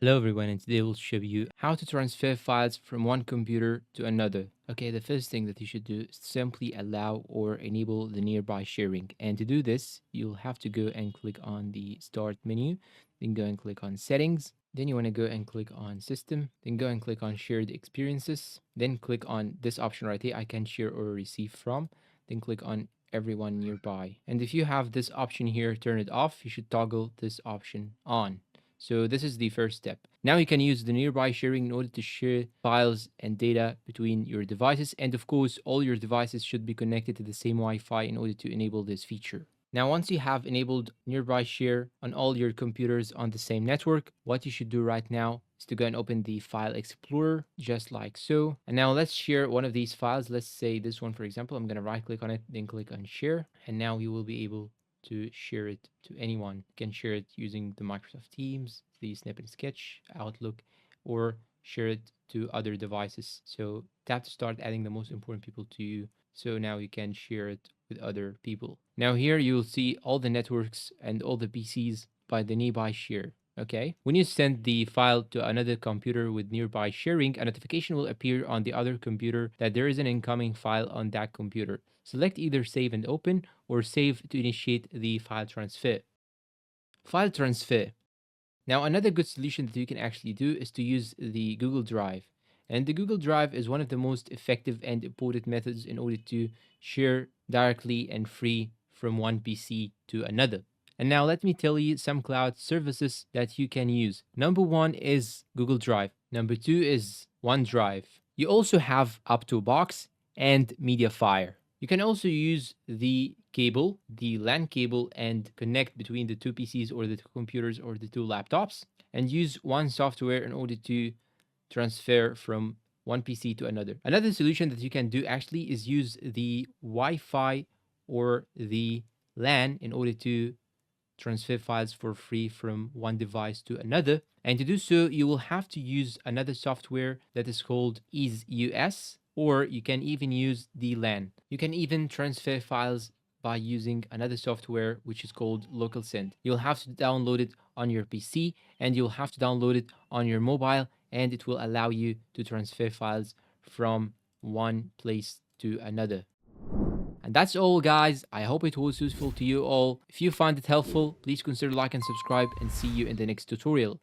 Hello everyone, and today we'll show you how to transfer files from one computer to another. Okay, the first thing that you should do is simply allow or enable the nearby sharing. And to do this, you'll have to go and click on the start menu, then go and click on settings. Then you want to go and click on system, then go and click on shared experiences, then click on this option right here, I can share or receive from, then click on everyone nearby. And if you have this option here, turn it off, you should toggle this option on. So this is the first step. Now you can use the nearby sharing in order to share files and data between your devices. And of course, all your devices should be connected to the same Wi-Fi in order to enable this feature. Now, once you have enabled nearby share on all your computers on the same network, what you should do right now is to go and open the file explorer, just like so. And now let's share one of these files. Let's say this one, for example. I'm going to right click on it, then click on share. And now you will be able to share it to anyone. You can share it using the Microsoft Teams, the Snap and Sketch, Outlook, or share it to other devices. So tap to start adding the most important people to you. So now you can share it with other people. Now here you'll see all the networks and all the PCs by the nearby share. Okay. When you send the file to another computer with nearby sharing, a notification will appear on the other computer that there is an incoming file on that computer. Select either save and open or save to initiate the file transfer. File transfer. Now, another good solution that you can actually do is to use the Google Drive. And the Google Drive is one of the most effective and important methods in order to share directly and free from one PC to another. And now let me tell you some cloud services that you can use. Number one is Google Drive. Number two is OneDrive. You also have Up2Box and Mediafire. You can also use the cable, the LAN cable, and connect between the two PCs or the two computers or the two laptops and use one software in order to transfer from one PC to another. Another solution that you can do actually is use the Wi-Fi or the LAN in order to transfer files for free from one device to another. And to do so, you will have to use another software that is called EaseUS, or you can even use the LAN. You can even transfer files by using another software which is called LocalSend. You'll have to download it on your PC and you'll have to download it on your mobile, and it will allow you to transfer files from one place to another. And that's all, guys. I hope it was useful to you all. If you find it helpful, please consider like and subscribe, and see you in the next tutorial.